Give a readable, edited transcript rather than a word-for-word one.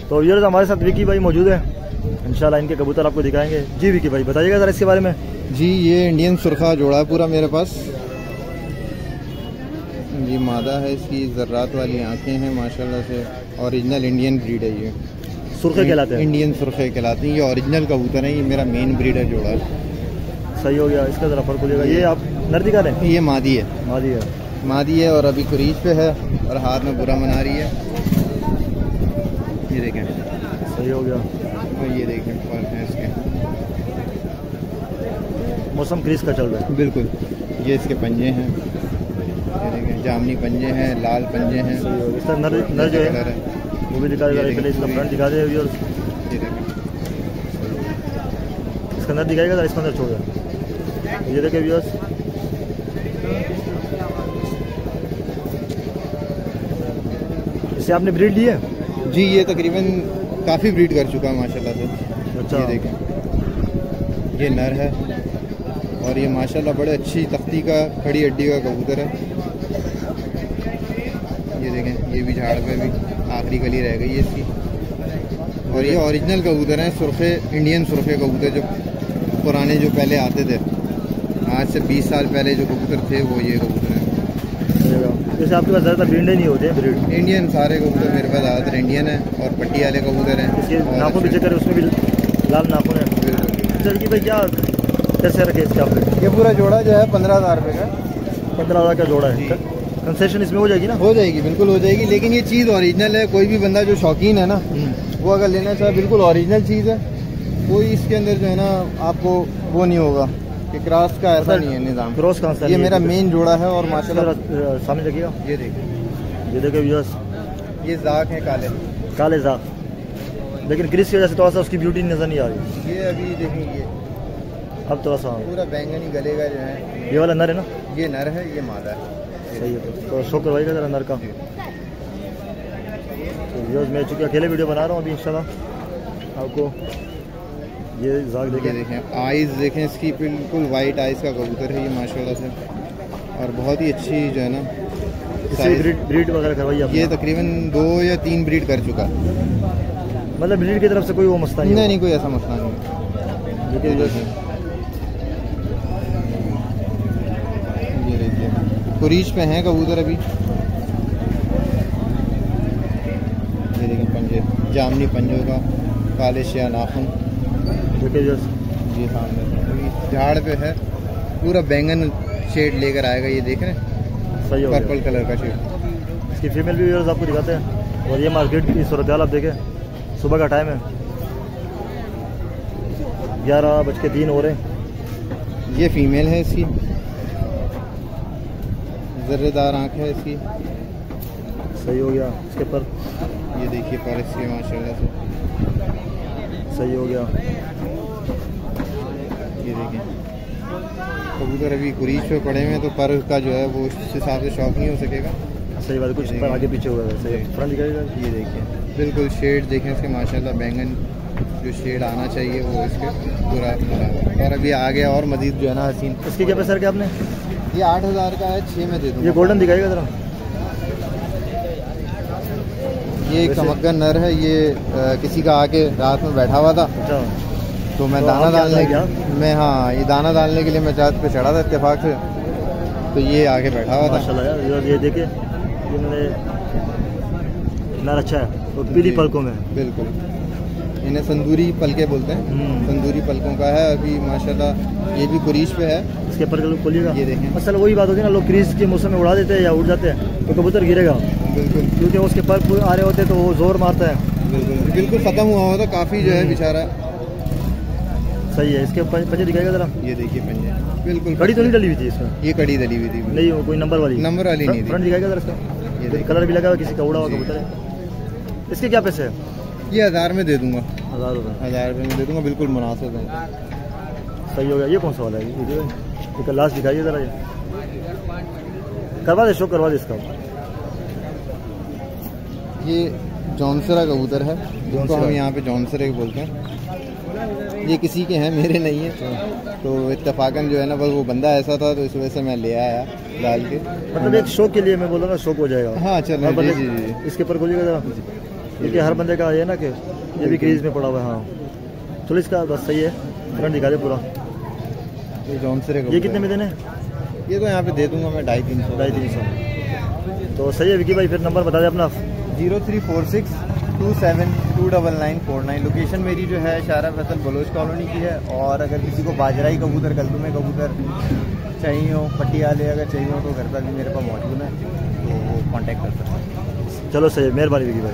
तो ये हमारे साथ विकी भाई मौजूद है, इंशाल्लाह इनके कबूतर आपको दिखाएंगे। जी विकी भाई बताइएगा ज़रा इसके बारे में। जी ये इंडियन सुरखा जोड़ा है पूरा मेरे पास। ये मादा है, इसकी ज़र्रात वाली आंखें हैं माशाल्लाह से। ओरिजिनल इंडियन ब्रीड है ये, सुरखे कहलाते हैं। इंडियन सुरखे कहलाते हैं। ये ओरिजिनल कबूतर है, ये मेरा मेन ब्रीड है जोड़ा है। सही हो गया, इसका ज़रा फर्क हो जाएगा। ये आप नर दिखा रहे हैं? ये मादी है, मादी है और अभी क्रीज पे है और हाथ में बुरा मना रही है। ये देखें, सही हो गया। और ये देखें फर्क है इसके। मौसम क्रीज का चल रहा है। बिल्कुल। ये इसके पंजे हैं, ये देखें जामनी पंजे हैं, लाल पंजे हैं। इसका नर जो है वो भी दिखा देगा। पहले इसका फ्रंट दिखा दे व्यूअर्स। ये देखें, इसका नर दिखाएगा, इसका नर छोड़ दे। ये देखें व्यूअर्स, इससे आपने ब्रीड ली है? जी ये तकरीबन काफ़ी ब्रीड कर चुका है माशाल्लाह से। अच्छा। ये देखें, ये नर है और ये माशाल्लाह बड़े अच्छी तख्ती का, खड़ी हड्डी का कबूतर है। ये देखें, ये भी झाड़ पे भी आखिरी कली रह गई है इसकी। और ये ओरिजिनल कबूतर हैं, सुरखे, इंडियन सुरखे कबूतर, जो पुराने जो पहले आते थे, आज से 20 साल पहले जो कबूतर थे वो ये कबूतर हैं। जैसे आपके पास ज़्यादातर ब्रीड नहीं होते हैं? ब्रीड इंडियन सारे कबूतर मेरे पास ज़्यादातर इंडियन है और पट्टी वाले कबूतर हैं। इसके नाखून भी चेक करें, उसमें भी लाल नाखून है। सर जी भाई क्या कैसे रखे इसके आपने? ये पूरा जोड़ा जो है 15,000 रुपये का। 15,000 का जोड़ा है। कंसेशन इसमें हो जाएगी ना? हो जाएगी, बिल्कुल हो जाएगी। लेकिन ये चीज़ ओरिजिनल है। कोई भी बंदा जो शौकीन है ना, वो अगर लेना चाहे, बिल्कुल ओरिजिनल चीज़ है। कोई इसके अंदर जो है ना आपको वो नहीं होगा कि क्रॉस का ऐसा नहीं है निज़ाम। क्रॉस कहाँ से? ये मेरा मेन जोड़ा है और माशाल्लाह सामने रखिएगा। ये देखिए, ये देखिए व्यूअर्स, ये जाक है काले काले जाक, लेकिन क्रिस की वजह से थोड़ा सा उसकी ब्यूटी नजर नहीं आ रही। ये अभी देखेंगे, अब थोड़ा सा पूरा बैंगनी गले का जो है। ये वाला नर है ना? ये नर है, ये मादा है। सही है। तो शो करवाइएगा जरा नर का। तो व्यूअर्स मैं चूँकि अकेले वीडियो बना रहा हूँ अभी, इंशाल्लाह आपको ये जाक देखें, आइज़ देखें इसकी, बिल्कुल वाइट आइज़ का कबूतर है ये माशाल्लाह से। और बहुत ही अच्छी जो है ना ब्रीड वगैरह करवाइए। ये तकरीबन 2 या 3 ब्रीड कर चुका। मतलब ब्रीड की तरफ से कोई वो मसला नहीं? नहीं, कोई ऐसा मसला नहीं। ये देखिए, कुरीज पे हैं कबूतर अभी। ये देखिए पंजे, जामनी पंजों का, काले शिया नाखून। ये सामने झाड़ पे है, पूरा बैंगन शेड लेकर आएगा। ये देख रहे हैं, सही हो, पर्पल कलर का शेड। इसकी फीमेल भी व्यूअर्स आपको दिखाते हैं। और ये मार्केट की सूरत हाल आप देखें, सुबह का टाइम है, 11:03 हो रहे हैं। ये फीमेल है, इसकी जर्रेदार आँख है इसकी। सही हो गया। इसके पर ये देखिए पर इसके माशाल्लाह से सही हो गया। ये देखिए कबूतर अभी कुरीज पे पड़े हुए हैं, तो पर का जो है वो उस हिसाब से शौक नहीं हो सकेगा। सही बात है, कुछ पर आगे पीछे होगा। सही फ्रंट दिखाएगा। ये देखिए बिल्कुल शेड देखें इसके माशाल्लाह, बैंगन जो शेड आना चाहिए वो इसके पूरा और अभी आगे और मजीद जो है ना हसीन। इसकी क्या पैसा रखे आपने? ये 8,000 का है, 6 में दे दूँ। ये गोल्डन दिखाएगा ज़रा। ये एक चमकन नर है, ये किसी का आके रात में बैठा हुआ था। अच्छा। तो मैं दाना डालने मैं, हाँ ये दाना डालने के लिए मैं छत पे चढ़ा था इत्तेफाक से, तो ये आके बैठा हुआ था। माशाल्लाह यार, ये देखिए ये मैंने नर अच्छा है, वो पीली पलकों में। बिल्कुल, इन्हें संदूरी पलके बोलते हैं। संदूरी पलकों का है अभी माशाल्लाह। ये भी कुरीज पे है। इसके पर खोलिएगा। ये देखें, असल वही बात होती है ना, लोग क्रीज के मौसम में उड़ा देते हैं या उड़ जाते हैं तो कबूतर गिरेगा। बिल्कुल, क्योंकि उसके पर आ रहे होते हैं तो वो जोर मारता है। बिल्कुल बिल्कुल ख़त्म हुआ होता काफ़ी जो है बेचारा। सही है। इसके पंजे दिखाएगा ज़रा। ये देखिए पंजे, बिल्कुल कड़ी तो नहीं डली हुई थी इसमें? ये कड़ी डली हुई थी नहीं, कोई नंबर वाली नहीं थी। फ्रंट दिखाएगा ज़रा इसका। ये कलर भी लगा हुआ, किसी का उड़ा हुआ कबूतर है। इसके क्या पैसे है? ये 1000 में दे दूंगा। 1000 रुपये? 1000 रुपये में दे दूंगा, बिल्कुल मुनासिब है। सही हो गया। ये कौन सा वाला है? ये लास्ट दिखाइए ज़रा। ये करवा दे, शो करवा दे इसका। ये जॉनसरा कबूतर है, जिनको हम यहाँ पे जॉनसरे बोलते हैं। ये किसी के हैं, मेरे नहीं है। तो इत्तेफाकन जो है ना, बस वो बंदा ऐसा था तो इस वजह से मैं ले आया डाल के। मतलब एक शौक के लिए मैं बोलूँगा, शौक हो जाएगा। हाँ चलो हर जी बंदे जी जी। इसके ऊपर खोलिएगा जरा, क्योंकि हर बंदे का ये ना कि ये भी क्रीज में पड़ा हुआ है। हाँ चलो इसका बस सही है, फ्रंट दिखा दे पूरा। ये जॉनसर ये कितने में देने? ये तो यहाँ पे दे दूंगा मैं 250-300। 250 तो सही है विकी भाई। फिर नंबर बता दे अपना। 034627299949। लोकेशन मेरी जो है शारा फैसल बलोच कॉलोनी की है। और अगर किसी को बाजराई कबूतर, कल्दू में कबूतर चाहिए हो, पटियाले अगर चाहिए हो तो घर पर भी मेरे पास मौजूद है, तो वो कॉन्टेक्ट कर सकते हैं। चलो सही है, मेहरबानी विकी भाई।